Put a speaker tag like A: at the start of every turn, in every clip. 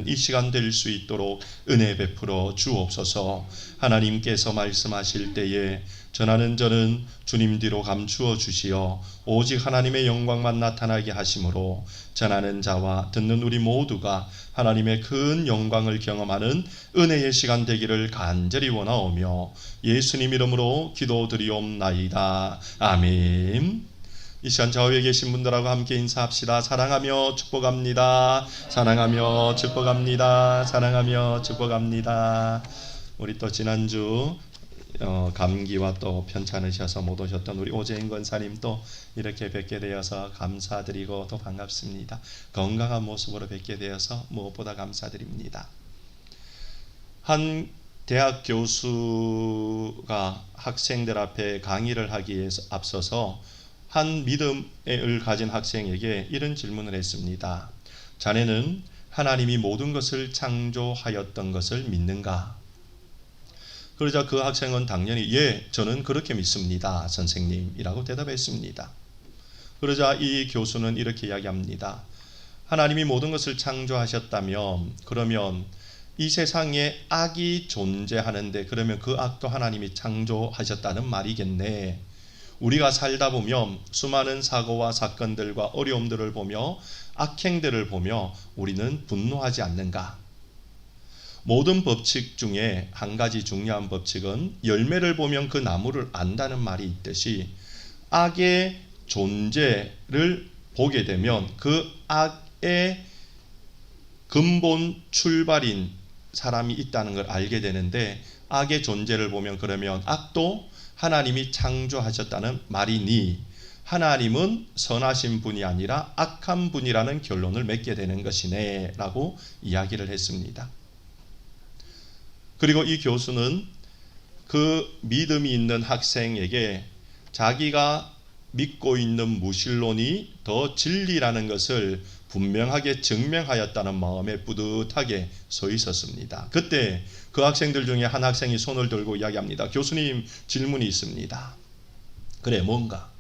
A: 이 시간 될 수 있도록 은혜 베풀어 주옵소서. 하나님께서 말씀하실 때에 전하는 저는 주님 뒤로 감추어 주시어 오직 하나님의 영광만 나타나게 하심으로 전하는 자와 듣는 우리 모두가 하나님의 큰 영광을 경험하는 은혜의 시간 되기를 간절히 원하오며 예수님 이름으로 기도드리옵나이다. 아멘. 이 시간 좌우에 계신 분들하고 함께 인사합시다. 사랑하며 축복합니다. 사랑하며 축복합니다. 사랑하며 축복합니다. 우리 또 지난주 감기와 또 편찮으셔서 못 오셨던 우리 오재인 권사님 또 이렇게 뵙게 되어서 감사드리고 또 반갑습니다. 건강한 모습으로 뵙게 되어서 무엇보다 감사드립니다. 한 대학 교수가 학생들 앞에 강의를 하기에 앞서서 한 믿음을 가진 학생에게 이런 질문을 했습니다. 자네는 하나님이 모든 것을 창조하였던 것을 믿는가? 그러자 그 학생은 당연히 예, 저는 그렇게 믿습니다, 선생님이라고 대답했습니다. 그러자 이 교수는 이렇게 이야기합니다. 하나님이 모든 것을 창조하셨다면 그러면 이 세상에 악이 존재하는데 그러면 그 악도 하나님이 창조하셨다는 말이겠네. 우리가 살다 보면 수많은 사고와 사건들과 어려움들을 보며 악행들을 보며 우리는 분노하지 않는가? 모든 법칙 중에 한 가지 중요한 법칙은 열매를 보면 그 나무를 안다는 말이 있듯이 악의 존재를 보게 되면 그 악의 근본 출발인 사람이 있다는 걸 알게 되는데 악의 존재를 보면 그러면 악도 하나님이 창조하셨다는 말이니 하나님은 선하신 분이 아니라 악한 분이라는 결론을 맺게 되는 것이네 라고 이야기를 했습니다. 그리고 이 교수는 그 믿음이 있는 학생에게 자기가 믿고 있는 무신론이 더 진리라는 것을 분명하게 증명하였다는 마음에 뿌듯하게 서 있었습니다. 그때 그 학생들 중에 한 학생이 손을 들고 이야기합니다. 교수님, 질문이 있습니다. 그래, 뭔가?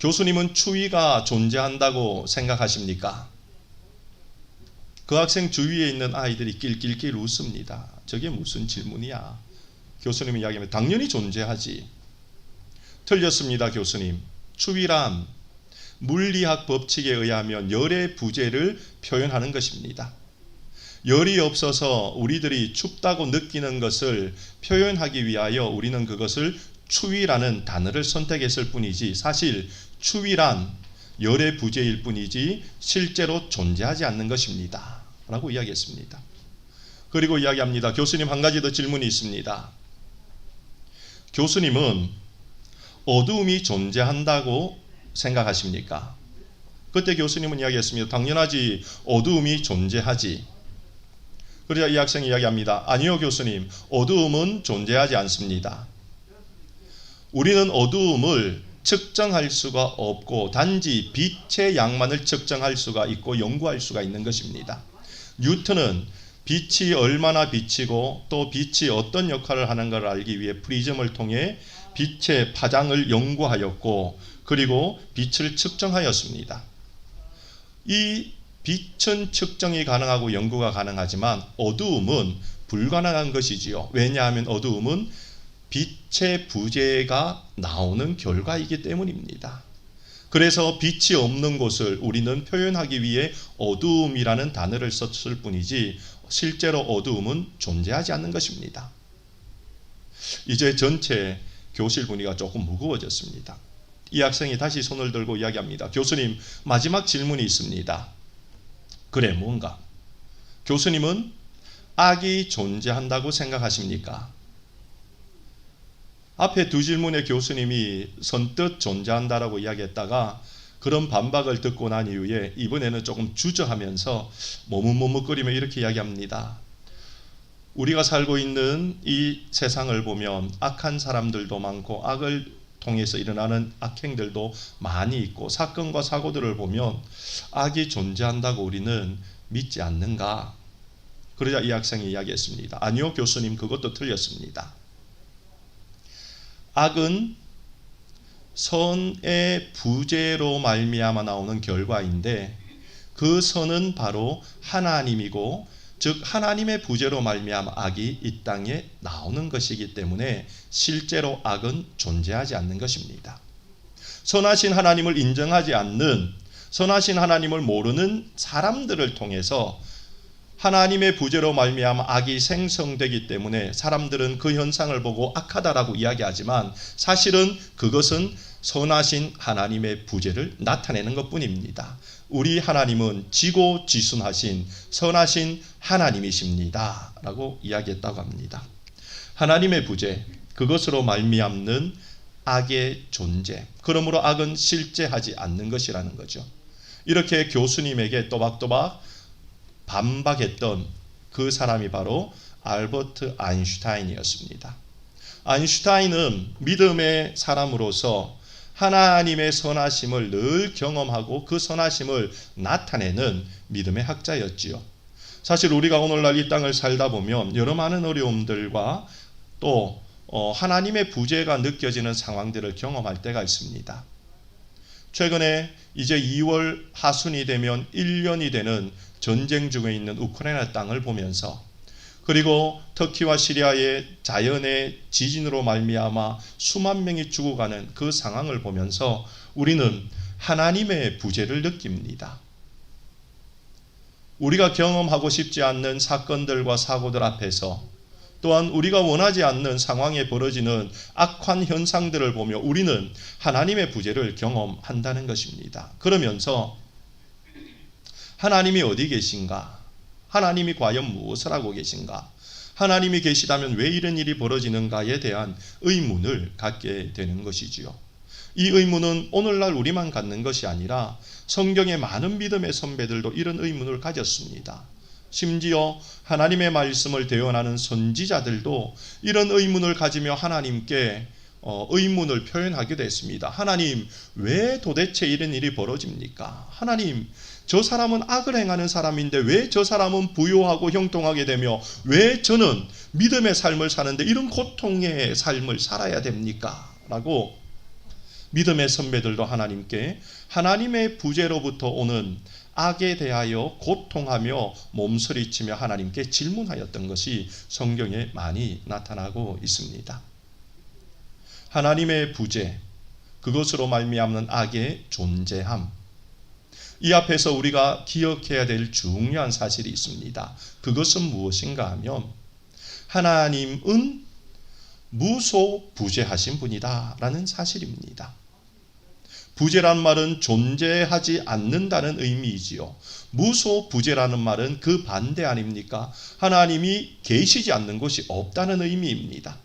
A: 교수님은 추위가 존재한다고 생각하십니까? 그 학생 주위에 있는 아이들이 낄낄낄 웃습니다. 저게 무슨 질문이야? 교수님이 이야기합니다. 당연히 존재하지. 틀렸습니다, 교수님. 추위란 물리학 법칙에 의하면 열의 부재를 표현하는 것입니다. 열이 없어서 우리들이 춥다고 느끼는 것을 표현하기 위하여 우리는 그것을 추위라는 단어를 선택했을 뿐이지 사실 추위란 열의 부재일 뿐이지 실제로 존재하지 않는 것입니다. 라고 이야기했습니다. 그리고 이야기합니다. 교수님, 한 가지 더 질문이 있습니다. 교수님은 어두움이 존재한다고 생각하십니까? 그때 교수님은 이야기했습니다. 당연하지, 어두움이 존재하지. 그러자 이 학생이 이야기합니다. 아니요, 교수님, 어두움은 존재하지 않습니다. 우리는 어두움을 측정할 수가 없고 단지 빛의 양만을 측정할 수가 있고 연구할 수가 있는 것입니다. 뉴턴은 빛이 얼마나 비치고 또 빛이 어떤 역할을 하는가를 알기 위해 프리즘을 통해 빛의 파장을 연구하였고 그리고 빛을 측정하였습니다. 이 빛은 측정이 가능하고 연구가 가능하지만 어두움은 불가능한 것이지요. 왜냐하면 어두움은 빛의 부재가 나오는 결과이기 때문입니다. 그래서 빛이 없는 곳을 우리는 표현하기 위해 어두움이라는 단어를 썼을 뿐이지 실제로 어두움은 존재하지 않는 것입니다. 이제 전체 교실 분위기가 조금 무거워졌습니다. 이 학생이 다시 손을 들고 이야기합니다. 교수님, 마지막 질문이 있습니다. 그래, 뭔가? 교수님은 악이 존재한다고 생각하십니까? 앞에 두 질문에 교수님이 선뜻 존재한다라고 이야기했다가 그런 반박을 듣고 난 이후에 이번에는 조금 주저하면서 머뭇머뭇거리며 이렇게 이야기합니다. 우리가 살고 있는 이 세상을 보면 악한 사람들도 많고 악을 통해서 일어나는 악행들도 많이 있고 사건과 사고들을 보면 악이 존재한다고 우리는 믿지 않는가? 그러자 이 학생이 이야기했습니다. 아니요, 교수님, 그것도 틀렸습니다. 악은 선의 부재로 말미암아 나오는 결과인데 그 선은 바로 하나님이고, 즉 하나님의 부재로 말미암아 악이 이 땅에 나오는 것이기 때문에 실제로 악은 존재하지 않는 것입니다. 선하신 하나님을 인정하지 않는, 선하신 하나님을 모르는 사람들을 통해서 하나님의 부재로 말미암아 악이 생성되기 때문에 사람들은 그 현상을 보고 악하다라고 이야기하지만 사실은 그것은 선하신 하나님의 부재를 나타내는 것뿐입니다. 우리 하나님은 지고지순하신 선하신 하나님이십니다 라고 이야기했다고 합니다. 하나님의 부재, 그것으로 말미암는 악의 존재, 그러므로 악은 실제하지 않는 것이라는 거죠. 이렇게 교수님에게 또박또박 반박했던 그 사람이 바로 알버트 아인슈타인이었습니다. 아인슈타인은 믿음의 사람으로서 하나님의 선하심을 늘 경험하고 그 선하심을 나타내는 믿음의 학자였지요. 사실 우리가 오늘날 이 땅을 살다 보면 여러 많은 어려움들과 또 하나님의 부재가 느껴지는 상황들을 경험할 때가 있습니다. 최근에 이제 2월 하순이 되면 1년이 되는 전쟁 중에 있는 우크라이나 땅을 보면서, 그리고 터키와 시리아의 자연의 지진으로 말미암아 수만 명이 죽어가는 그 상황을 보면서 우리는 하나님의 부재를 느낍니다. 우리가 경험하고 싶지 않는 사건들과 사고들 앞에서, 또한 우리가 원하지 않는 상황에 벌어지는 악한 현상들을 보며 우리는 하나님의 부재를 경험한다는 것입니다. 그러면서 하나님이 어디 계신가? 하나님이 과연 무엇을 하고 계신가? 하나님이 계시다면 왜 이런 일이 벌어지는가에 대한 의문을 갖게 되는 것이지요. 이 의문은 오늘날 우리만 갖는 것이 아니라 성경의 많은 믿음의 선배들도 이런 의문을 가졌습니다. 심지어 하나님의 말씀을 대언하는 선지자들도 이런 의문을 가지며 하나님께 의문을 표현하기도 했습니다. 하나님, 왜 도대체 이런 일이 벌어집니까? 하나님, 저 사람은 악을 행하는 사람인데 왜 저 사람은 부유하고 형통하게 되며 왜 저는 믿음의 삶을 사는데 이런 고통의 삶을 살아야 됩니까? 라고 믿음의 선배들도 하나님께 하나님의 부재로부터 오는 악에 대하여 고통하며 몸서리치며 하나님께 질문하였던 것이 성경에 많이 나타나고 있습니다. 하나님의 부재, 그것으로 말미암는 악의 존재함, 이 앞에서 우리가 기억해야 될 중요한 사실이 있습니다. 그것은 무엇인가 하면 하나님은 무소부재하신 분이다 라는 사실입니다. 부재란 말은 존재하지 않는다는 의미이지요. 무소부재라는 말은 그 반대 아닙니까? 하나님이 계시지 않는 곳이 없다는 의미입니다.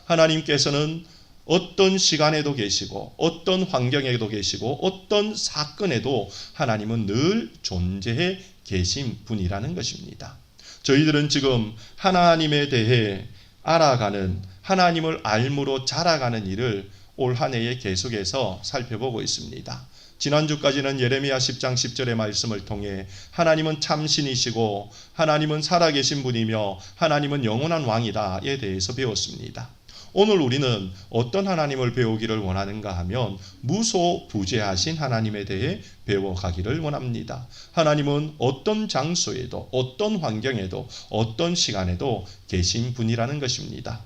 A: 하나님께서는 어떤 시간에도 계시고 어떤 환경에도 계시고 어떤 사건에도 하나님은 늘 존재해 계신 분이라는 것입니다. 저희들은 지금 하나님에 대해 알아가는, 하나님을 알므로 자라가는 일을 올 한 해에 계속해서 살펴보고 있습니다. 지난주까지는 예레미야 10장 10절의 말씀을 통해 하나님은 참신이시고 하나님은 살아계신 분이며 하나님은 영원한 왕이다에 대해서 배웠습니다. 오늘 우리는 어떤 하나님을 배우기를 원하는가 하면 무소부재하신 하나님에 대해 배워가기를 원합니다. 하나님은 어떤 장소에도 어떤 환경에도 어떤 시간에도 계신 분이라는 것입니다.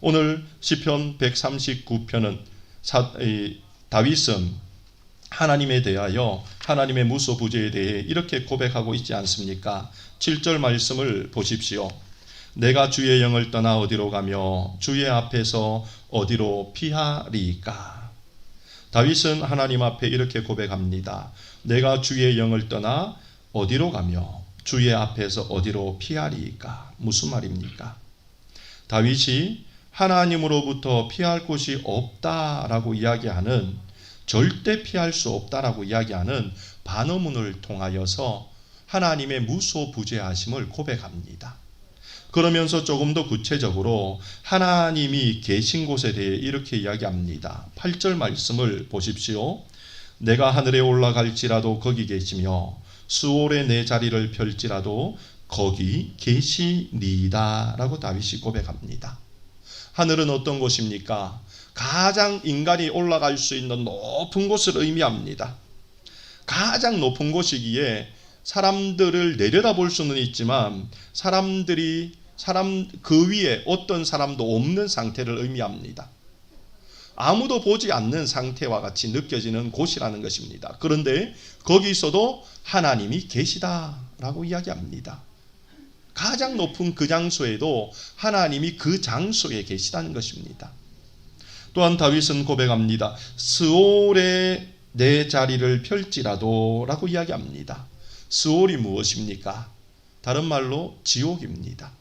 A: 오늘 시편 139편은 다윗은 하나님에 대하여 하나님의 무소부재에 대해 이렇게 고백하고 있지 않습니까? 7절 말씀을 보십시오. 내가 주의 영을 떠나 어디로 가며 주의 앞에서 어디로 피하리까? 다윗은 하나님 앞에 이렇게 고백합니다. 내가 주의 영을 떠나 어디로 가며 주의 앞에서 어디로 피하리까? 무슨 말입니까? 다윗이 하나님으로부터 피할 곳이 없다라고 이야기하는, 절대 피할 수 없다라고 이야기하는 반어문을 통하여서 하나님의 무소부재하심을 고백합니다. 그러면서 조금 더 구체적으로 하나님이 계신 곳에 대해 이렇게 이야기합니다. 8절 말씀을 보십시오. 내가 하늘에 올라갈지라도 거기 계시며 수월에 내 자리를 펼지라도 거기 계시리이다 라고 다윗이 고백합니다. 하늘은 어떤 곳입니까? 가장 인간이 올라갈 수 있는 높은 곳을 의미합니다. 가장 높은 곳이기에 사람들을 내려다볼 수는 있지만 그 위에 어떤 사람도 없는 상태를 의미합니다. 아무도 보지 않는 상태와 같이 느껴지는 곳이라는 것입니다. 그런데 거기서도 하나님이 계시다라고 이야기합니다. 가장 높은 그 장소에도 하나님이 그 장소에 계시다는 것입니다. 또한 다윗은 고백합니다. 스올에 내 자리를 펼지라도 라고 이야기합니다. 스올이 무엇입니까? 다른 말로 지옥입니다.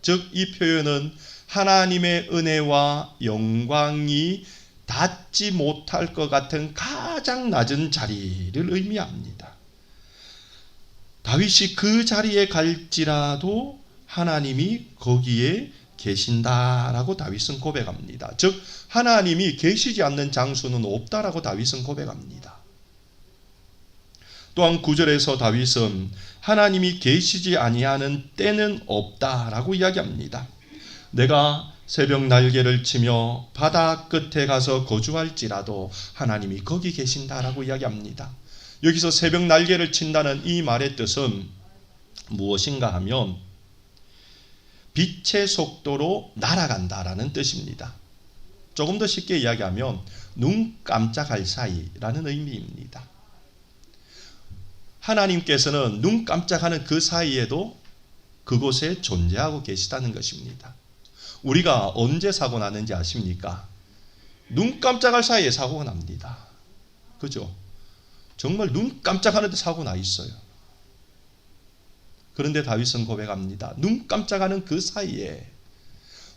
A: 즉 이 표현은 하나님의 은혜와 영광이 닿지 못할 것 같은 가장 낮은 자리를 의미합니다. 다윗이 그 자리에 갈지라도 하나님이 거기에 계신다라고 다윗은 고백합니다. 즉 하나님이 계시지 않는 장소는 없다라고 다윗은 고백합니다. 또한 9절에서 다윗은 하나님이 계시지 아니하는 때는 없다라고 이야기합니다. 내가 새벽 날개를 치며 바다 끝에 가서 거주할지라도 하나님이 거기 계신다라고 이야기합니다. 여기서 새벽 날개를 친다는 이 말의 뜻은 무엇인가 하면 빛의 속도로 날아간다라는 뜻입니다. 조금 더 쉽게 이야기하면 눈 깜짝할 사이라는 의미입니다. 하나님께서는 눈 깜짝하는 그 사이에도 그곳에 존재하고 계시다는 것입니다. 우리가 언제 사고 나는지 아십니까? 눈 깜짝할 사이에 사고가 납니다. 그죠? 정말 눈 깜짝하는데 사고 나 있어요. 그런데 다윗은 고백합니다. 눈 깜짝하는 그 사이에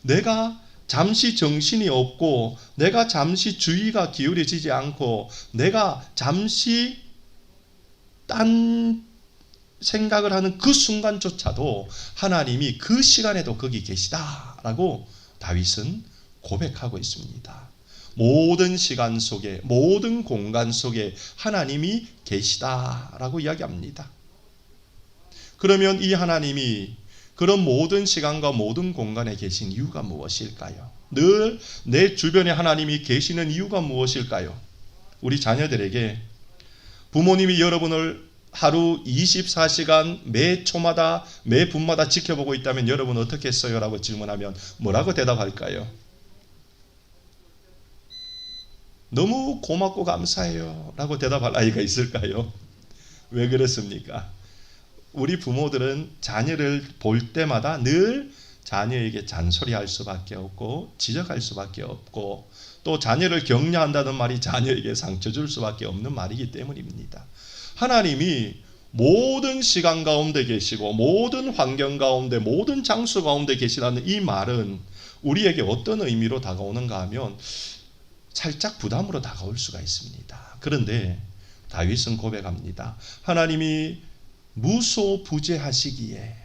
A: 내가 잠시 정신이 없고 내가 잠시 주의가 기울여지지 않고 내가 잠시 딴 생각을 하는 그 순간조차도 하나님이 그 시간에도 거기 계시다라고 다윗은 고백하고 있습니다. 모든 시간 속에 모든 공간 속에 하나님이 계시다라고 이야기합니다. 그러면 이 하나님이 그런 모든 시간과 모든 공간에 계신 이유가 무엇일까요? 늘 내 주변에 하나님이 계시는 이유가 무엇일까요? 우리 자녀들에게 부모님이 여러분을 하루 24시간 매 초마다 매 분마다 지켜보고 있다면 여러분 어떻게 했어요? 라고 질문하면 뭐라고 대답할까요? 너무 고맙고 감사해요 라고 대답할 아이가 있을까요? 왜 그렇습니까? 우리 부모들은 자녀를 볼 때마다 늘 자녀에게 잔소리할 수밖에 없고 지적할 수밖에 없고 또 자녀를 격려한다는 말이 자녀에게 상처 줄 수밖에 없는 말이기 때문입니다. 하나님이 모든 시간 가운데 계시고 모든 환경 가운데 모든 장소 가운데 계시다는 이 말은 우리에게 어떤 의미로 다가오는가 하면 살짝 부담으로 다가올 수가 있습니다. 그런데 다윗은 고백합니다. 하나님이 무소부재하시기에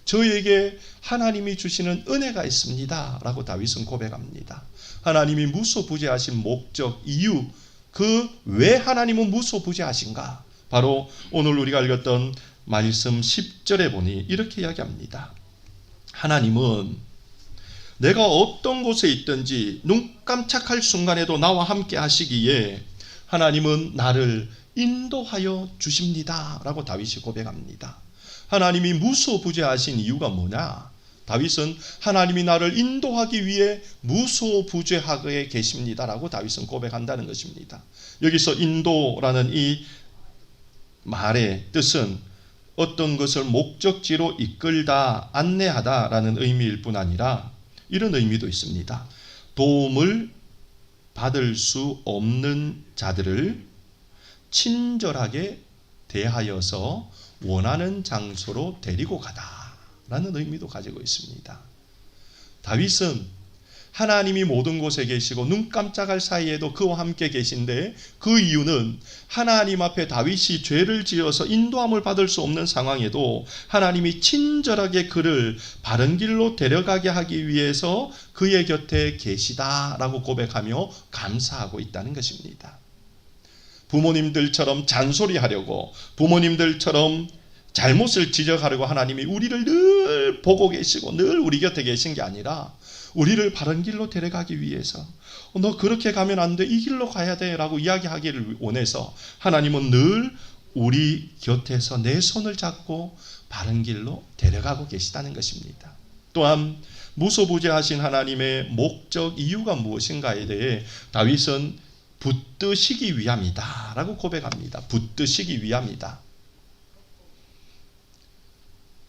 A: 저에게 하나님이 주시는 은혜가 있습니다 라고 다윗은 고백합니다. 하나님이 무소부재하신 목적, 이유, 그 왜 하나님은 무소부재하신가? 바로 오늘 우리가 읽었던 말씀 10절에 보니 이렇게 이야기합니다. 하나님은 내가 어떤 곳에 있든지 눈 깜짝할 순간에도 나와 함께 하시기에 하나님은 나를 인도하여 주십니다 라고 다윗이 고백합니다. 하나님이 무소부재하신 이유가 뭐냐? 다윗은 하나님이 나를 인도하기 위해 무소부재하게 계십니다라고 다윗은 고백한다는 것입니다. 여기서 인도라는 이 말의 뜻은 어떤 것을 목적지로 이끌다, 안내하다라는 의미일 뿐 아니라 이런 의미도 있습니다. 도움을 받을 수 없는 자들을 친절하게 대하여서 원하는 장소로 데리고 가다라는 의미도 가지고 있습니다. 다윗은 하나님이 모든 곳에 계시고 눈 깜짝할 사이에도 그와 함께 계신데 그 이유는 하나님 앞에 다윗이 죄를 지어서 인도함을 받을 수 없는 상황에도 하나님이 친절하게 그를 바른 길로 데려가게 하기 위해서 그의 곁에 계시다라고 고백하며 감사하고 있다는 것입니다. 부모님들처럼 잔소리하려고 부모님들처럼 잘못을 지적하려고 하나님이 우리를 늘 보고 계시고 늘 우리 곁에 계신 게 아니라 우리를 바른 길로 데려가기 위해서 너 그렇게 가면 안 돼, 이 길로 가야 돼 라고 이야기하기를 원해서 하나님은 늘 우리 곁에서 내 손을 잡고 바른 길로 데려가고 계시다는 것입니다. 또한 무소부재하신 하나님의 목적 이유가 무엇인가에 대해 다윗은 붙드시기 위함이다 라고 고백합니다. 붙드시기 위함이다.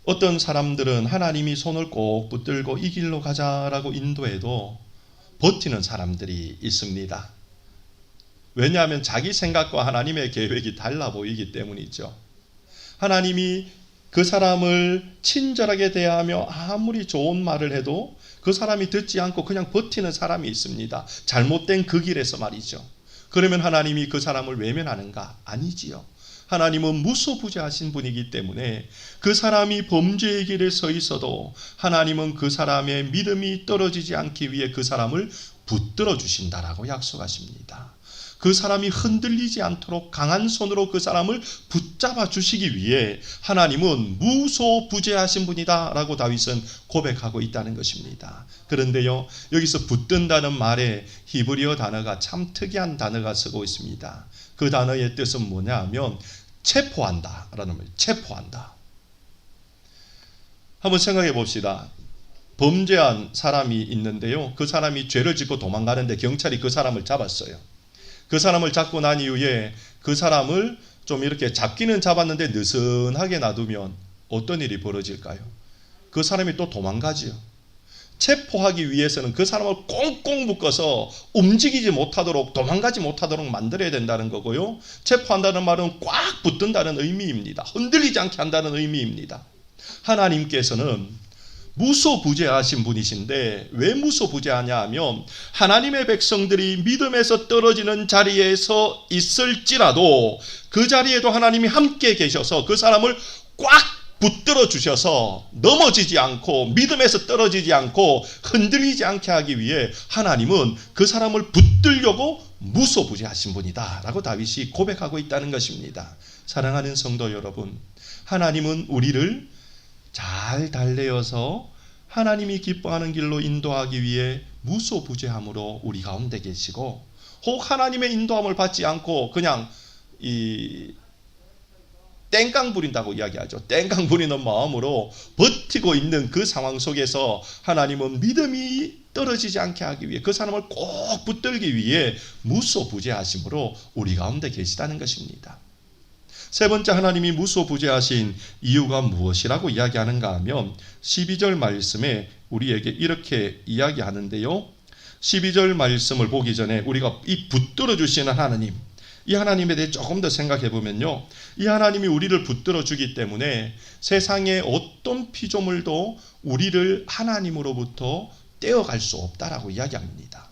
A: 어떤 사람들은 하나님이 손을 꼭 붙들고 이 길로 가자라고 인도해도 버티는 사람들이 있습니다. 왜냐하면 자기 생각과 하나님의 계획이 달라 보이기 때문이죠. 하나님이 그 사람을 친절하게 대하며 아무리 좋은 말을 해도 그 사람이 듣지 않고 그냥 버티는 사람이 있습니다. 잘못된 그 길에서 말이죠. 그러면 하나님이 그 사람을 외면하는가? 아니지요. 하나님은 무소부재하신 분이기 때문에 그 사람이 범죄의 길에 서 있어도 하나님은 그 사람의 믿음이 떨어지지 않기 위해 그 사람을 붙들어 주신다라고 약속하십니다. 그 사람이 흔들리지 않도록 강한 손으로 그 사람을 붙잡아 주시기 위해 하나님은 무소부재하신 분이다 라고 다윗은 고백하고 있다는 것입니다. 그런데요, 여기서 붙든다는 말에 히브리어 단어가 참 특이한 단어가 쓰고 있습니다. 그 단어의 뜻은 뭐냐 하면 체포한다 라는 말, 체포한다. 한번 생각해 봅시다. 범죄한 사람이 있는데요, 그 사람이 죄를 짓고 도망가는데 경찰이 그 사람을 잡았어요. 그 사람을 잡고 난 이후에 그 사람을 좀 이렇게 잡기는 잡았는데 느슨하게 놔두면 어떤 일이 벌어질까요? 그 사람이 또 도망가지요. 체포하기 위해서는 그 사람을 꽁꽁 묶어서 움직이지 못하도록, 도망가지 못하도록 만들어야 된다는 거고요. 체포한다는 말은 꽉 붙든다는 의미입니다. 흔들리지 않게 한다는 의미입니다. 하나님께서는 무소부재하신 분이신데 왜 무소부재하냐 하면 하나님의 백성들이 믿음에서 떨어지는 자리에서 있을지라도 그 자리에도 하나님이 함께 계셔서 그 사람을 꽉 붙들어 주셔서 넘어지지 않고 믿음에서 떨어지지 않고 흔들리지 않게 하기 위해 하나님은 그 사람을 붙들려고 무소부재하신 분이다 라고 다윗이 고백하고 있다는 것입니다. 사랑하는 성도 여러분, 하나님은 우리를 잘 달래어서 하나님이 기뻐하는 길로 인도하기 위해 무소부재함으로 우리 가운데 계시고, 혹 하나님의 인도함을 받지 않고 그냥 땡깡 부린다고 이야기하죠. 땡깡 부리는 마음으로 버티고 있는 그 상황 속에서 하나님은 믿음이 떨어지지 않게 하기 위해 그 사람을 꼭 붙들기 위해 무소부재하심으로 우리 가운데 계시다는 것입니다. 세 번째, 하나님이 무소부재하신 이유가 무엇이라고 이야기하는가 하면 12절 말씀에 우리에게 이렇게 이야기하는데요. 12절 말씀을 보기 전에 우리가 이 붙들어 주시는 하나님, 이 하나님에 대해 조금 더 생각해 보면요, 이 하나님이 우리를 붙들어 주기 때문에 세상의 어떤 피조물도 우리를 하나님으로부터 떼어갈 수 없다라고 이야기합니다.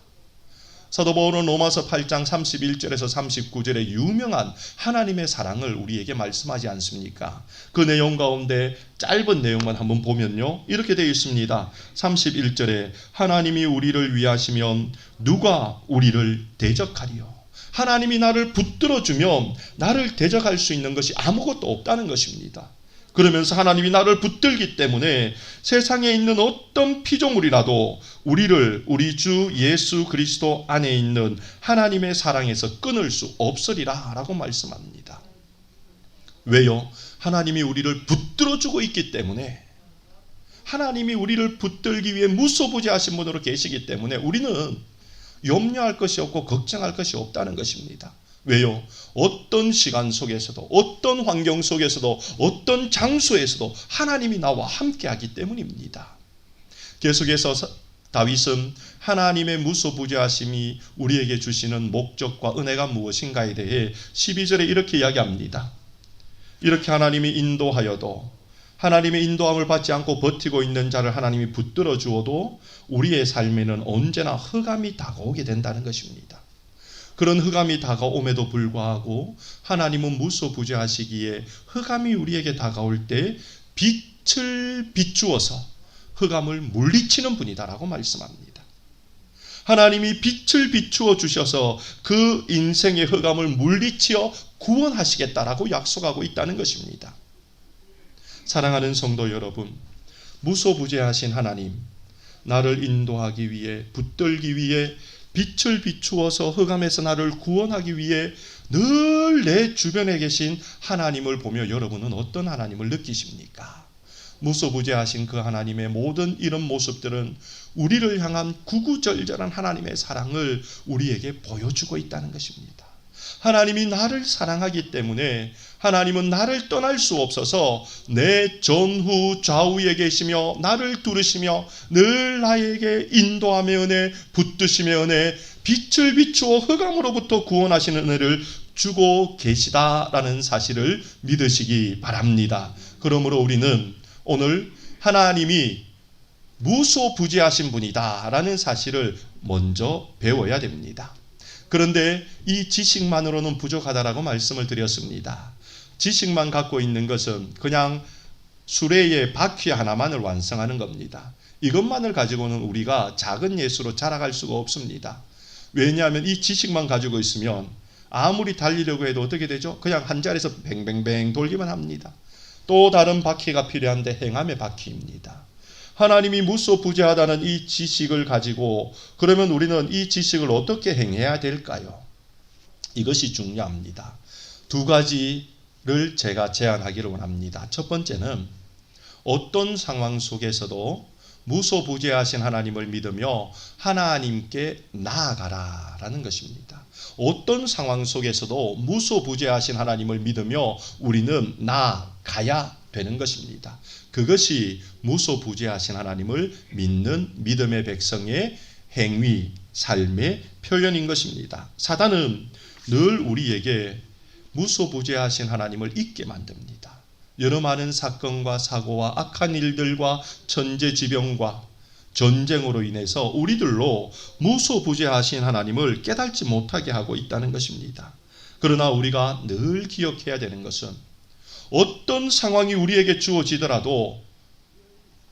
A: 사도 바울은 로마서 8장 31절에서 39절의 유명한 하나님의 사랑을 우리에게 말씀하지 않습니까? 그 내용 가운데 짧은 내용만 한번 보면요, 이렇게 되어 있습니다. 31절에 하나님이 우리를 위하시면 누가 우리를 대적하리요? 하나님이 나를 붙들어주면 나를 대적할 수 있는 것이 아무것도 없다는 것입니다. 그러면서 하나님이 나를 붙들기 때문에 세상에 있는 어떤 피조물이라도 우리를 우리 주 예수 그리스도 안에 있는 하나님의 사랑에서 끊을 수 없으리라 라고 말씀합니다. 왜요? 하나님이 우리를 붙들어주고 있기 때문에, 하나님이 우리를 붙들기 위해 무소부재하신 분으로 계시기 때문에 우리는 염려할 것이 없고 걱정할 것이 없다는 것입니다. 왜요? 어떤 시간 속에서도, 어떤 환경 속에서도, 어떤 장소에서도 하나님이 나와 함께하기 때문입니다. 계속해서 다윗은 하나님의 무소부재하심이 우리에게 주시는 목적과 은혜가 무엇인가에 대해 12절에 이렇게 이야기합니다. 이렇게 하나님이 인도하여도, 하나님의 인도함을 받지 않고 버티고 있는 자를 하나님이 붙들어 주어도 우리의 삶에는 언제나 흑암이 다가오게 된다는 것입니다. 그런 흑암이 다가옴에도 불구하고 하나님은 무소부재하시기에 흑암이 우리에게 다가올 때 빛을 비추어서 흑암을 물리치는 분이다라고 말씀합니다. 하나님이 빛을 비추어 주셔서 그 인생의 흑암을 물리치어 구원하시겠다라고 약속하고 있다는 것입니다. 사랑하는 성도 여러분, 무소부재하신 하나님, 나를 인도하기 위해, 붙들기 위해, 빛을 비추어서 흑암에서 나를 구원하기 위해 늘 내 주변에 계신 하나님을 보며 여러분은 어떤 하나님을 느끼십니까? 무소부재하신 그 하나님의 모든 이런 모습들은 우리를 향한 구구절절한 하나님의 사랑을 우리에게 보여주고 있다는 것입니다. 하나님이 나를 사랑하기 때문에 하나님은 나를 떠날 수 없어서 내 전후 좌우에 계시며 나를 두르시며 늘 나에게 인도함의 은혜, 붙드심의 은혜, 빛을 비추어 흑암으로부터 구원하시는 은혜를 주고 계시다라는 사실을 믿으시기 바랍니다. 그러므로 우리는 오늘 하나님이 무소부재하신 분이다라는 사실을 먼저 배워야 됩니다. 그런데 이 지식만으로는 부족하다라고 말씀을 드렸습니다. 지식만 갖고 있는 것은 그냥 수레의 바퀴 하나만을 완성하는 겁니다. 이것만을 가지고는 우리가 작은 예수로 자라갈 수가 없습니다. 왜냐하면 이 지식만 가지고 있으면 아무리 달리려고 해도 어떻게 되죠? 그냥 한 자리에서 뱅뱅뱅 돌기만 합니다. 또 다른 바퀴가 필요한데 행함의 바퀴입니다. 하나님이 무소부재하다는 이 지식을 가지고 그러면 우리는 이 지식을 어떻게 행해야 될까요? 이것이 중요합니다. 두 가지를 제가 제안하기를 원합니다. 첫 번째는 어떤 상황 속에서도 무소부재하신 하나님을 믿으며 하나님께 나아가라라는 것입니다. 어떤 상황 속에서도 무소부재하신 하나님을 믿으며 우리는 나아가야 되는 것입니다. 그것이 무소부재하신 하나님을 믿는 믿음의 백성의 행위, 삶의 표현인 것입니다. 사단은 늘 우리에게 무소부재하신 하나님을 잊게 만듭니다. 여러 많은 사건과 사고와 악한 일들과 천재지변과 전쟁으로 인해서 우리들로 무소부재하신 하나님을 깨닫지 못하게 하고 있다는 것입니다. 그러나 우리가 늘 기억해야 되는 것은 어떤 상황이 우리에게 주어지더라도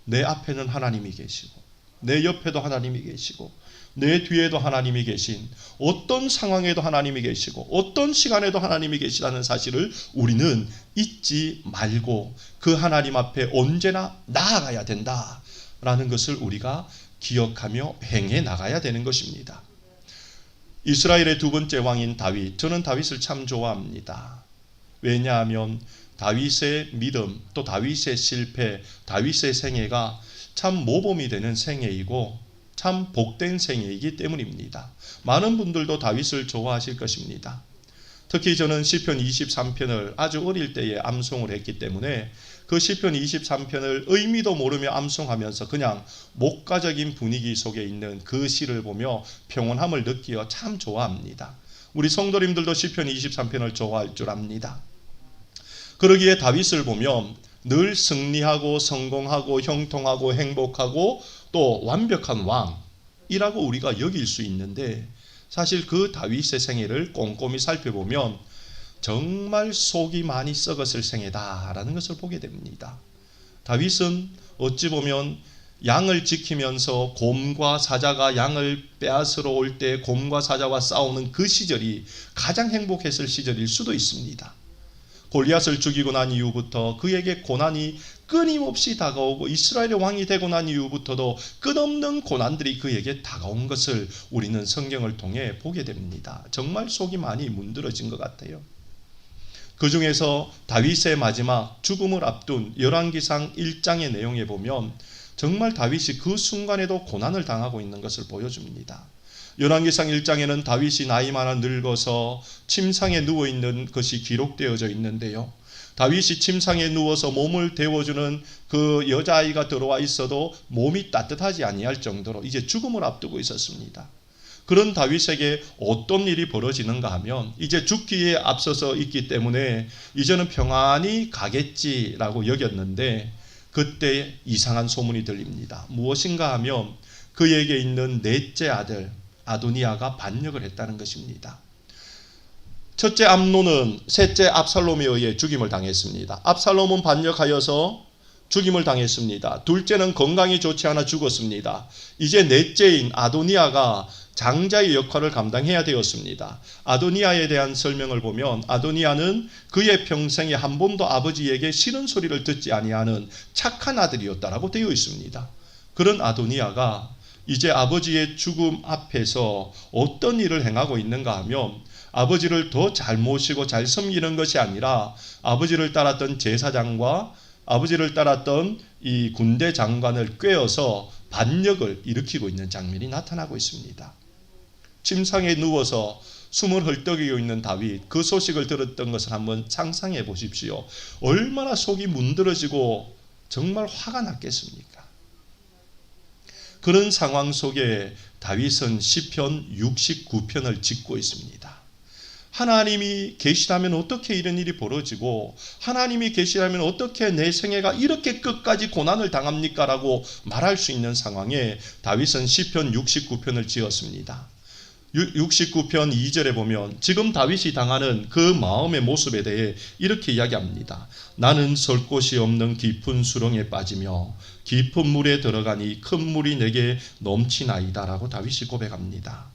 A: 내 앞에는 하나님이 계시고 내 옆에도 하나님이 계시고 내 뒤에도 하나님이 계신 어떤 상황에도 하나님이 계시고 어떤 시간에도 하나님이 계시다는 사실을 우리는 잊지 말고 그 하나님 앞에 언제나 나아가야 된다라는 것을 우리가 기억하며 행해 나가야 되는 것입니다. 이스라엘의 두 번째 왕인 다윗, 저는 다윗을 참 좋아합니다. 왜냐하면 다윗의 믿음, 또 다윗의 실패, 다윗의 생애가 참 모범이 되는 생애이고 참 복된 생애이기 때문입니다. 많은 분들도 다윗을 좋아하실 것입니다. 특히 저는 시편 23편을 아주 어릴 때에 암송을 했기 때문에 그 시편 23편을 의미도 모르며 암송하면서 그냥 목가적인 분위기 속에 있는 그 시를 보며 평온함을 느끼어 참 좋아합니다. 우리 성도님들도 시편 23편을 좋아할 줄 압니다. 그러기에 다윗을 보면 늘 승리하고 성공하고 형통하고 행복하고 또 완벽한 왕이라고 우리가 여길 수 있는데 사실 그 다윗의 생애를 꼼꼼히 살펴보면 정말 속이 많이 썩었을 생애다라는 것을 보게 됩니다. 다윗은 어찌 보면 양을 지키면서 곰과 사자가 양을 빼앗으러 올 때 곰과 사자와 싸우는 그 시절이 가장 행복했을 시절일 수도 있습니다. 골리앗을 죽이고 난 이후부터 그에게 고난이 끊임없이 다가오고 이스라엘의 왕이 되고 난 이후부터도 끝없는 고난들이 그에게 다가온 것을 우리는 성경을 통해 보게 됩니다. 정말 속이 많이 문드러진 것 같아요. 그 중에서 다윗의 마지막 죽음을 앞둔 열왕기상 1장의 내용에 보면 정말 다윗이 그 순간에도 고난을 당하고 있는 것을 보여줍니다. 열왕기상 1장에는 다윗이 나이 많아 늙어서 침상에 누워있는 것이 기록되어져 있는데요. 다윗이 침상에 누워서 몸을 데워주는 그 여자아이가 들어와 있어도 몸이 따뜻하지 아니할 정도로 이제 죽음을 앞두고 있었습니다. 그런 다윗에게 어떤 일이 벌어지는가 하면 이제 죽기에 앞서서 있기 때문에 이제는 평안히 가겠지라고 여겼는데 그때 이상한 소문이 들립니다. 무엇인가 하면 그에게 있는 넷째 아들 아도니아가 반역을 했다는 것입니다. 첫째 암논은 셋째 압살롬에 의해 죽임을 당했습니다. 압살롬은 반역하여서 죽임을 당했습니다. 둘째는 건강이 좋지 않아 죽었습니다. 이제 넷째인 아도니아가 장자의 역할을 감당해야 되었습니다. 아도니아에 대한 설명을 보면 아도니아는 그의 평생에 한 번도 아버지에게 싫은 소리를 듣지 아니하는 착한 아들이었다라고 되어 있습니다. 그런 아도니아가 이제 아버지의 죽음 앞에서 어떤 일을 행하고 있는가 하면 아버지를 더 잘 모시고 잘 섬기는 것이 아니라 아버지를 따랐던 제사장과 아버지를 따랐던 이 군대 장관을 꿰어서 반역을 일으키고 있는 장면이 나타나고 있습니다. 침상에 누워서 숨을 헐떡이고 있는 다윗, 그 소식을 들었던 것을 한번 상상해 보십시오. 얼마나 속이 문드러지고 정말 화가 났겠습니까? 그런 상황 속에 다윗은 시편 69편을 짓고 있습니다. 하나님이 계시라면 어떻게 이런 일이 벌어지고 하나님이 계시라면 어떻게 내 생애가 이렇게 끝까지 고난을 당합니까? 라고 말할 수 있는 상황에 다윗은 시편 69편을 지었습니다. 69편 2절에 보면 지금 다윗이 당하는 그 마음의 모습에 대해 이렇게 이야기합니다. 나는 설 곳이 없는 깊은 수렁에 빠지며 깊은 물에 들어가니 큰 물이 내게 넘치나이다 라고 다윗이 고백합니다.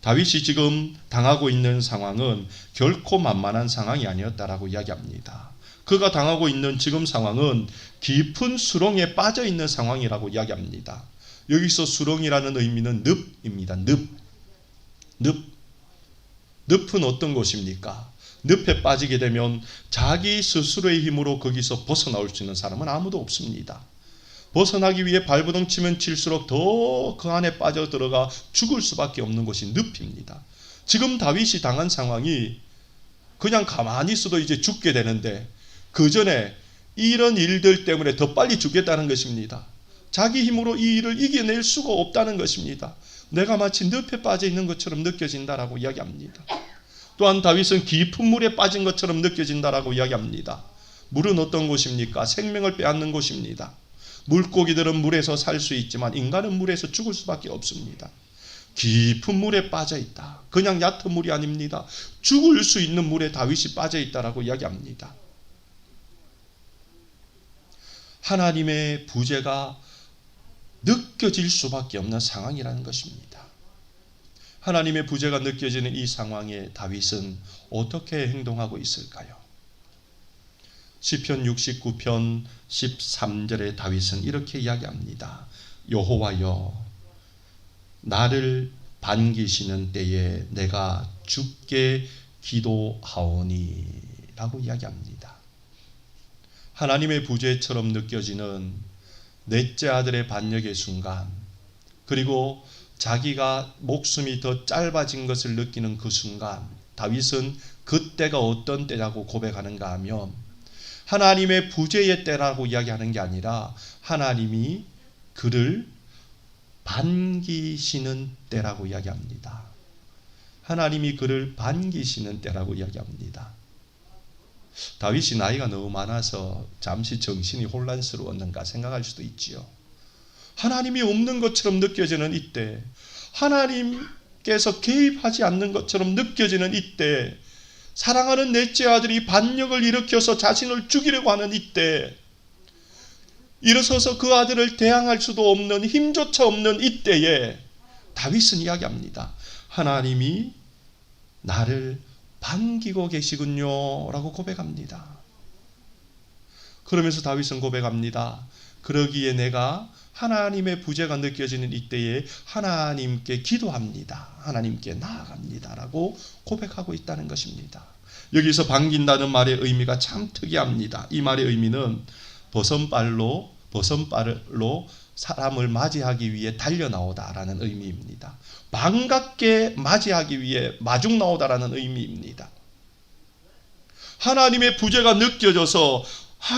A: 다윗이 지금 당하고 있는 상황은 결코 만만한 상황이 아니었다라고 이야기합니다. 그가 당하고 있는 지금 상황은 깊은 수렁에 빠져 있는 상황이라고 이야기합니다. 여기서 수렁이라는 의미는 늪입니다. 늪은 어떤 곳입니까? 늪에 빠지게 되면 자기 스스로의 힘으로 거기서 벗어나올 수 있는 사람은 아무도 없습니다. 벗어나기 위해 발버둥 치면 칠수록 더 그 안에 빠져들어가 죽을 수밖에 없는 곳이 늪입니다. 지금 다윗이 당한 상황이 그냥 가만히 있어도 이제 죽게 되는데 그 전에 이런 일들 때문에 더 빨리 죽겠다는 것입니다. 자기 힘으로 이 일을 이겨낼 수가 없다는 것입니다. 내가 마치 늪에 빠져 있는 것처럼 느껴진다라고 이야기합니다. 또한 다윗은 깊은 물에 빠진 것처럼 느껴진다라고 이야기합니다. 물은 어떤 곳입니까? 생명을 빼앗는 곳입니다. 물고기들은 물에서 살 수 있지만 인간은 물에서 죽을 수밖에 없습니다. 깊은 물에 빠져 있다. 그냥 얕은 물이 아닙니다. 죽을 수 있는 물에 다윗이 빠져 있다라고 이야기합니다. 하나님의 부재가 느껴질 수밖에 없는 상황이라는 것입니다. 하나님의 부재가 느껴지는 이 상황에 다윗은 어떻게 행동하고 있을까요? 시편 69편 13절에 다윗은 이렇게 이야기합니다. 여호와여, 나를 반기시는 때에 내가 주께 기도하오니 라고 이야기합니다. 하나님의 부재처럼 느껴지는 넷째 아들의 반역의 순간, 그리고 자기가 목숨이 더 짧아진 것을 느끼는 그 순간, 다윗은 그때가 어떤 때라고 고백하는가 하면 하나님의 부재의 때라고 이야기하는 게 아니라 하나님이 그를 반기시는 때라고 이야기합니다. 하나님이 그를 반기시는 때라고 이야기합니다. 다윗이 나이가 너무 많아서 잠시 정신이 혼란스러웠는가 생각할 수도 있지요. 하나님이 없는 것처럼 느껴지는 이때, 하나님께서 개입하지 않는 것처럼 느껴지는 이때, 사랑하는 넷째 아들이 반역을 일으켜서 자신을 죽이려고 하는 이때, 일어서서 그 아들을 대항할 수도 없는 힘조차 없는 이때에 다윗은 이야기합니다. 하나님이 나를 반기고 계시군요 라고 고백합니다. 그러면서 다윗은 고백합니다. 그러기에 내가 하나님의 부재가 느껴지는 이때에 하나님께 기도합니다. 하나님께 나아갑니다 라고 고백하고 있다는 것입니다. 여기서 반긴다는 말의 의미가 참 특이합니다. 이 말의 의미는 버선발로 사람을 맞이하기 위해 달려나오다라는 의미입니다. 반갑게 맞이하기 위해 마중 나오다라는 의미입니다. 하나님의 부재가 느껴져서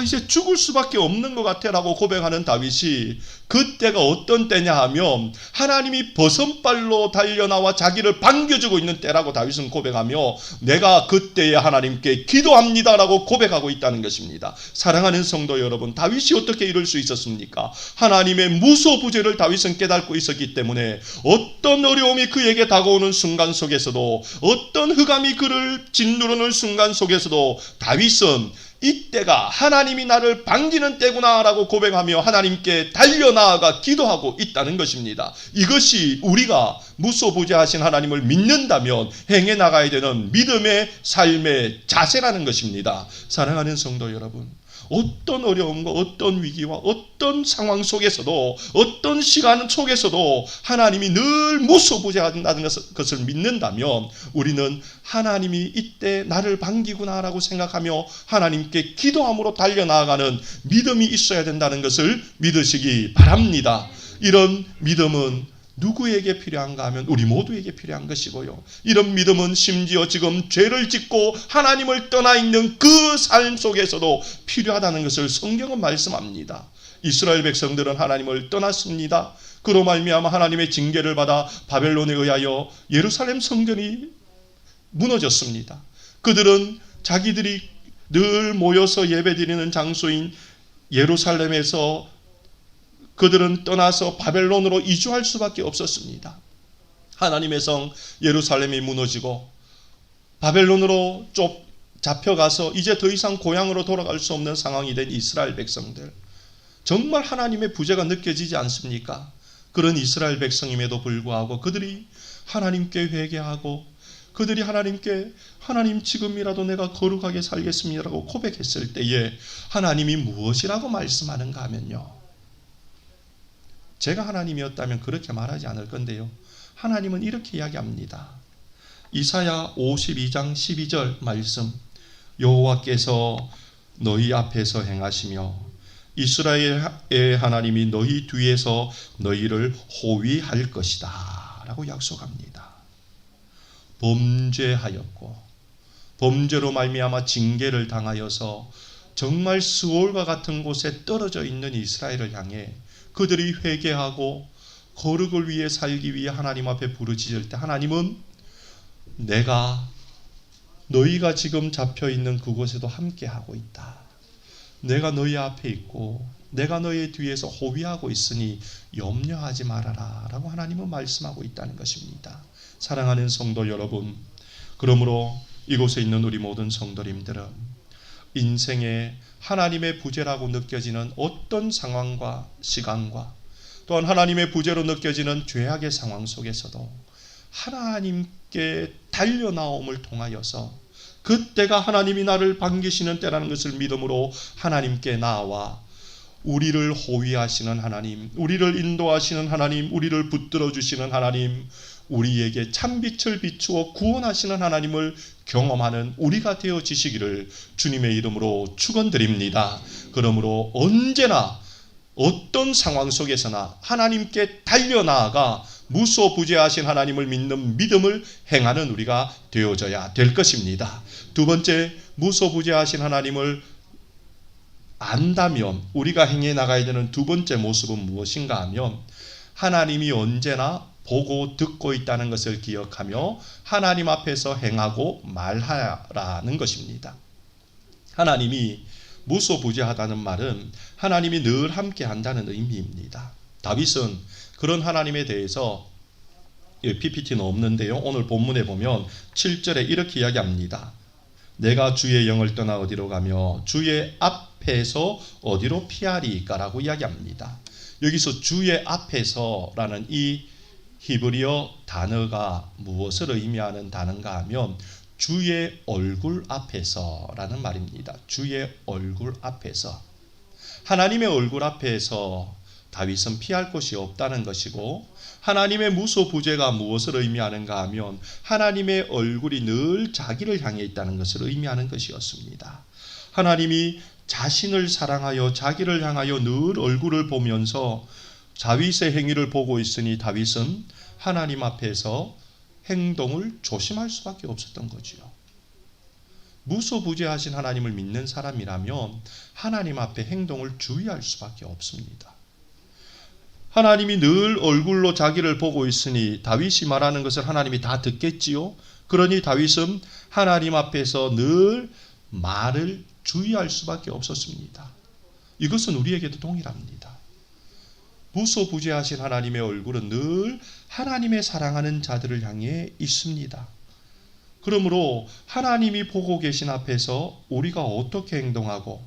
A: 이제 죽을 수밖에 없는 것 같아 라고 고백하는 다윗이 그때가 어떤 때냐 하면 하나님이 버선발로 달려나와 자기를 반겨주고 있는 때라고 다윗은 고백하며 내가 그때에 하나님께 기도합니다 라고 고백하고 있다는 것입니다. 사랑하는 성도 여러분, 다윗이 어떻게 이럴 수 있었습니까? 하나님의 무소부재를 다윗은 깨닫고 있었기 때문에 어떤 어려움이 그에게 다가오는 순간 속에서도, 어떤 흑암이 그를 짓누르는 순간 속에서도 다윗은 이때가 하나님이 나를 반기는 때구나 라고 고백하며 하나님께 달려나아가 기도하고 있다는 것입니다. 이것이 우리가 무소부재하신 하나님을 믿는다면 행해 나가야 되는 믿음의 삶의 자세라는 것입니다. 사랑하는 성도 여러분, 어떤 어려움과 어떤 위기와 어떤 상황 속에서도 어떤 시간 속에서도 하나님이 늘 무소부재한다는 것을 믿는다면 우리는 하나님이 이때 나를 반기구나라고 생각하며 하나님께 기도함으로 달려나가는 믿음이 있어야 된다는 것을 믿으시기 바랍니다. 이런 믿음은 누구에게 필요한가 하면 우리 모두에게 필요한 것이고요. 이런 믿음은 심지어 지금 죄를 짓고 하나님을 떠나 있는 그 삶 속에서도 필요하다는 것을 성경은 말씀합니다. 이스라엘 백성들은 하나님을 떠났습니다. 그로 말미암아 하나님의 징계를 받아 바벨론에 의하여 예루살렘 성전이 무너졌습니다. 그들은 자기들이 늘 모여서 예배드리는 장소인 예루살렘에서 그들은 떠나서 바벨론으로 이주할 수밖에 없었습니다. 하나님의 성 예루살렘이 무너지고 바벨론으로 잡혀가서 이제 더 이상 고향으로 돌아갈 수 없는 상황이 된 이스라엘 백성들, 정말 하나님의 부재가 느껴지지 않습니까? 그런 이스라엘 백성임에도 불구하고 그들이 하나님께 회개하고 그들이 하나님께 하나님 지금이라도 내가 거룩하게 살겠습니다라고 고백했을 때에 하나님이 무엇이라고 말씀하는가 하면요, 제가 하나님이었다면 그렇게 말하지 않을 건데요, 하나님은 이렇게 이야기합니다. 이사야 52장 12절 말씀, 여호와께서 너희 앞에서 행하시며 이스라엘의 하나님이 너희 뒤에서 너희를 호위할 것이다 라고 약속합니다. 범죄하였고 범죄로 말미암아 징계를 당하여서 정말 스올과 같은 곳에 떨어져 있는 이스라엘을 향해 그들이 회개하고 거룩을 위해 살기 위해 하나님 앞에 부르짖을 때 하나님은 내가 너희가 지금 잡혀있는 그곳에도 함께하고 있다. 내가 너희 앞에 있고 내가 너희 뒤에서 호위하고 있으니 염려하지 말아라 라고 하나님은 말씀하고 있다는 것입니다. 사랑하는 성도 여러분, 그러므로 이곳에 있는 우리 모든 성도님들은 인생에 하나님의 부재라고 느껴지는 어떤 상황과 시간과 또한 하나님의 부재로 느껴지는 죄악의 상황 속에서도 하나님께 달려나옴을 통하여서 그때가 하나님이 나를 반기시는 때라는 것을 믿음으로 하나님께 나와 우리를 호위하시는 하나님, 우리를 인도하시는 하나님, 우리를 붙들어 주시는 하나님, 우리에게 참빛을 비추어 구원하시는 하나님을 경험하는 우리가 되어지시기를 주님의 이름으로 축원드립니다. 그러므로 언제나 어떤 상황 속에서나 하나님께 달려나아가 무소부재하신 하나님을 믿는 믿음을 행하는 우리가 되어져야 될 것입니다. 두 번째, 무소부재하신 하나님을 안다면 우리가 행해 나가야 되는 두 번째 모습은 무엇인가 하면 하나님이 언제나 보고 듣고 있다는 것을 기억하며 하나님 앞에서 행하고 말하라는 것입니다. 하나님이 무소부재하다는 말은 하나님이 늘 함께 한다는 의미입니다. 다윗은 그런 하나님에 대해서 PPT는 없는데요, 오늘 본문에 보면 7절에 이렇게 이야기합니다. 내가 주의 영을 떠나 어디로 가며 주의 앞에서 어디로 피하리까 라고 이야기합니다. 여기서 주의 앞에서라는 이 히브리어 단어가 무엇을 의미하는 단어인가 하면 주의 얼굴 앞에서라는 말입니다. 주의 얼굴 앞에서. 하나님의 얼굴 앞에서 다윗은 피할 곳이 없다는 것이고, 하나님의 무소부재가 무엇을 의미하는가 하면 하나님의 얼굴이 늘 자기를 향해 있다는 것을 의미하는 것이었습니다. 하나님이 자신을 사랑하여 자기를 향하여 늘 얼굴을 보면서 다윗의 행위를 보고 있으니 다윗은 하나님 앞에서 행동을 조심할 수밖에 없었던 거지요. 무소부재하신 하나님을 믿는 사람이라면 하나님 앞에 행동을 주의할 수밖에 없습니다. 하나님이 늘 얼굴로 자기를 보고 있으니 다윗이 말하는 것을 하나님이 다 듣겠지요. 그러니 다윗은 하나님 앞에서 늘 말을 주의할 수밖에 없었습니다. 이것은 우리에게도 동일합니다. 무소부재하신 하나님의 얼굴은 늘 하나님의 사랑하는 자들을 향해 있습니다. 그러므로 하나님이 보고 계신 앞에서 우리가 어떻게 행동하고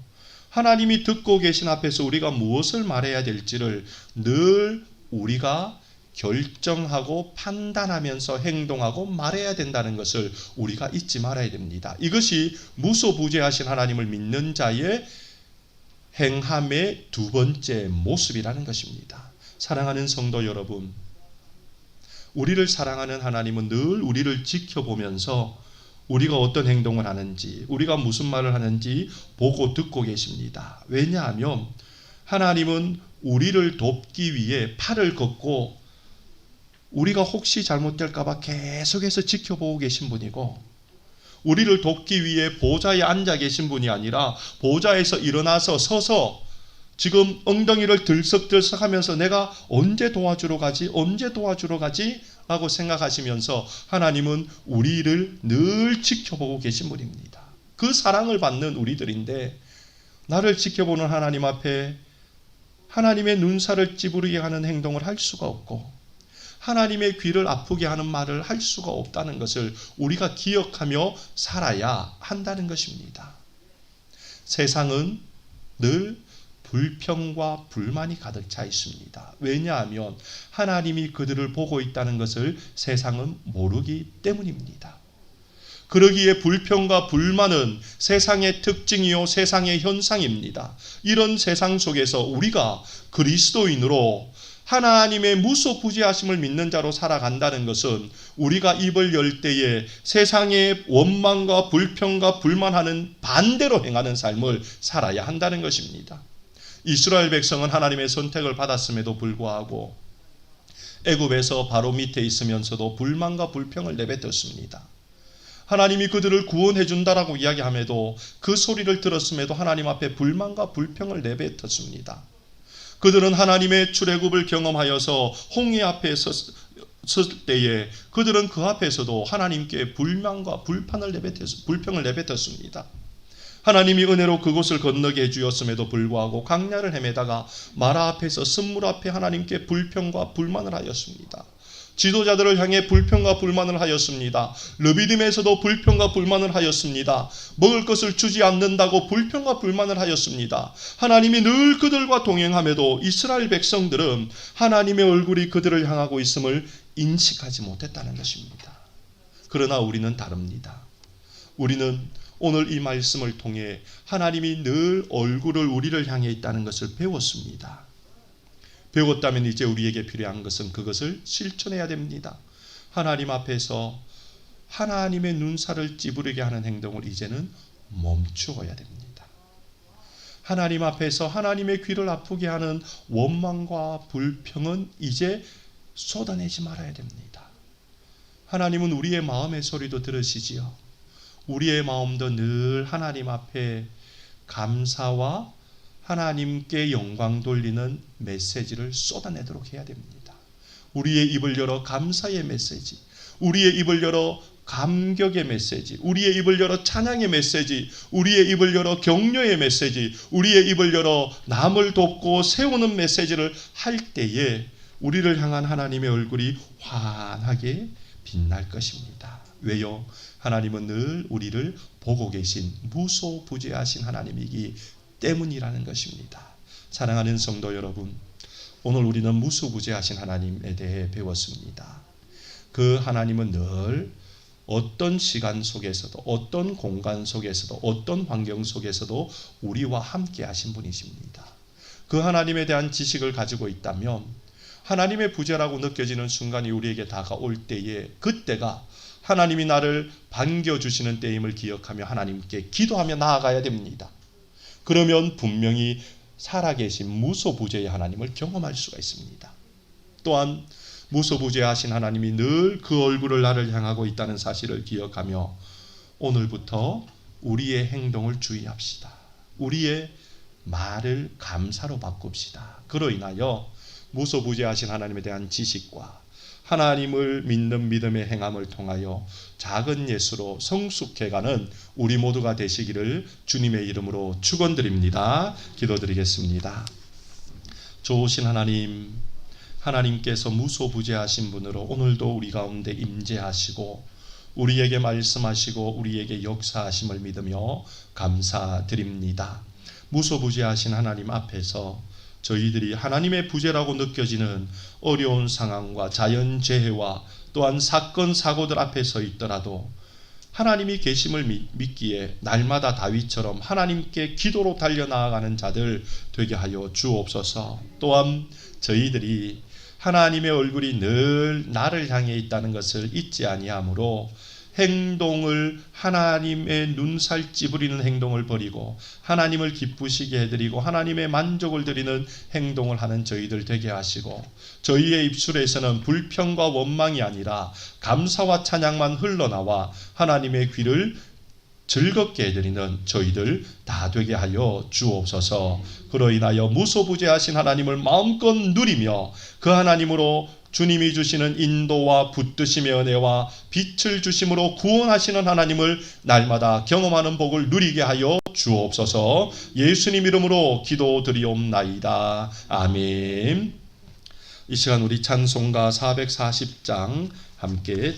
A: 하나님이 듣고 계신 앞에서 우리가 무엇을 말해야 될지를 늘 우리가 결정하고 판단하면서 행동하고 말해야 된다는 것을 우리가 잊지 말아야 됩니다. 이것이 무소부재하신 하나님을 믿는 자의 행함의 두 번째 모습이라는 것입니다. 사랑하는 성도 여러분, 우리를 사랑하는 하나님은 늘 우리를 지켜보면서 우리가 어떤 행동을 하는지, 우리가 무슨 말을 하는지 보고 듣고 계십니다. 왜냐하면 하나님은 우리를 돕기 위해 팔을 걷고 우리가 혹시 잘못될까 봐 계속해서 지켜보고 계신 분이고, 우리를 돕기 위해 보좌에 앉아 계신 분이 아니라 보좌에서 일어나서 서서 지금 엉덩이를 들썩들썩 하면서 내가 언제 도와주러 가지? 언제 도와주러 가지? 라고 생각하시면서 하나님은 우리를 늘 지켜보고 계신 분입니다. 그 사랑을 받는 우리들인데 나를 지켜보는 하나님 앞에 하나님의 눈살을 찌푸리게 하는 행동을 할 수가 없고 하나님의 귀를 아프게 하는 말을 할 수가 없다는 것을 우리가 기억하며 살아야 한다는 것입니다. 세상은 늘 불평과 불만이 가득 차 있습니다. 왜냐하면 하나님이 그들을 보고 있다는 것을 세상은 모르기 때문입니다. 그러기에 불평과 불만은 세상의 특징이요 세상의 현상입니다. 이런 세상 속에서 우리가 그리스도인으로 하나님의 무소부지하심을 믿는 자로 살아간다는 것은 우리가 입을 열 때에 세상의 원망과 불평과 불만하는 반대로 행하는 삶을 살아야 한다는 것입니다. 이스라엘 백성은 하나님의 선택을 받았음에도 불구하고 애굽에서 바로 밑에 있으면서도 불만과 불평을 내뱉었습니다. 하나님이 그들을 구원해 준다라고 이야기함에도 그 소리를 들었음에도 하나님 앞에 불만과 불평을 내뱉었습니다. 그들은 하나님의 출애굽을 경험하여서 홍해 앞에 섰을 때에 그들은 그 앞에서도 하나님께 불만과 불평을 내뱉었습니다. 하나님이 은혜로 그곳을 건너게 해주었음에도 불구하고 광야를 헤매다가 마라 앞에서 쓴물 앞에 하나님께 불평과 불만을 하였습니다. 지도자들을 향해 불평과 불만을 하였습니다. 르비딤에서도 불평과 불만을 하였습니다. 먹을 것을 주지 않는다고 불평과 불만을 하였습니다. 하나님이 늘 그들과 동행함에도 이스라엘 백성들은 하나님의 얼굴이 그들을 향하고 있음을 인식하지 못했다는 것입니다. 그러나 우리는 다릅니다. 우리는 오늘 이 말씀을 통해 하나님이 늘 얼굴을 우리를 향해 있다는 것을 배웠습니다. 배웠다면 이제 우리에게 필요한 것은 그것을 실천해야 됩니다. 하나님 앞에서 하나님의 눈살을 찌푸리게 하는 행동을 이제는 멈추어야 됩니다. 하나님 앞에서 하나님의 귀를 아프게 하는 원망과 불평은 이제 쏟아내지 말아야 됩니다. 하나님은 우리의 마음의 소리도 들으시지요. 우리의 마음도 늘 하나님 앞에 감사와 하나님께 영광 돌리는 메시지를 쏟아내도록 해야 됩니다. 우리의 입을 열어 감사의 메시지, 우리의 입을 열어 감격의 메시지, 우리의 입을 열어 찬양의 메시지, 우리의 입을 열어 격려의 메시지, 우리의 입을 열어 남을 돕고 세우는 메시지를 할 때에 우리를 향한 하나님의 얼굴이 환하게 빛날 것입니다. 왜요? 하나님은 늘 우리를 보고 계신 무소부재하신 하나님이기 때문이라는 것입니다. 사랑하는 성도 여러분, 오늘 우리는 무소부재하신 하나님에 대해 배웠습니다. 그 하나님은 늘 어떤 시간 속에서도 어떤 공간 속에서도 어떤 환경 속에서도 우리와 함께 하신 분이십니다. 그 하나님에 대한 지식을 가지고 있다면 하나님의 부재라고 느껴지는 순간이 우리에게 다가올 때에 그때가 하나님이 나를 반겨주시는 때임을 기억하며 하나님께 기도하며 나아가야 됩니다. 그러면 분명히 살아계신 무소부재의 하나님을 경험할 수가 있습니다. 또한 무소부재하신 하나님이 늘 그 얼굴을 나를 향하고 있다는 사실을 기억하며 오늘부터 우리의 행동을 주의합시다. 우리의 말을 감사로 바꿉시다. 그로 인하여 무소부재하신 하나님에 대한 지식과 하나님을 믿는 믿음의 행함을 통하여 작은 예수로 성숙해가는 우리 모두가 되시기를 주님의 이름으로 축원드립니다. 기도드리겠습니다. 좋으신 하나님, 하나님께서 무소부재하신 분으로 오늘도 우리 가운데 임재하시고 우리에게 말씀하시고 우리에게 역사하심을 믿으며 감사드립니다. 무소부재하신 하나님 앞에서 저희들이 하나님의 부재라고 느껴지는 어려운 상황과 자연재해와 또한 사건 사고들 앞에 서 있더라도 하나님이 계심을 믿기에 날마다 다윗처럼 하나님께 기도로 달려나아가는 자들 되게 하여 주옵소서. 또한 저희들이 하나님의 얼굴이 늘 나를 향해 있다는 것을 잊지 아니하므로 행동을 하나님의 눈살 찌푸리는 행동을 버리고 하나님을 기쁘시게 해드리고 하나님의 만족을 드리는 행동을 하는 저희들 되게 하시고 저희의 입술에서는 불평과 원망이 아니라 감사와 찬양만 흘러나와 하나님의 귀를 즐겁게 해드리는 저희들 다 되게 하여 주옵소서. 그로 인하여 무소부재하신 하나님을 마음껏 누리며 그 하나님으로 주님이 주시는 인도와 붙드심의 은혜와 빛을 주심으로 구원하시는 하나님을 날마다 경험하는 복을 누리게 하여 주옵소서. 예수님 이름으로 기도드리옵나이다. 아멘. 이 시간 우리 찬송가 440장 함께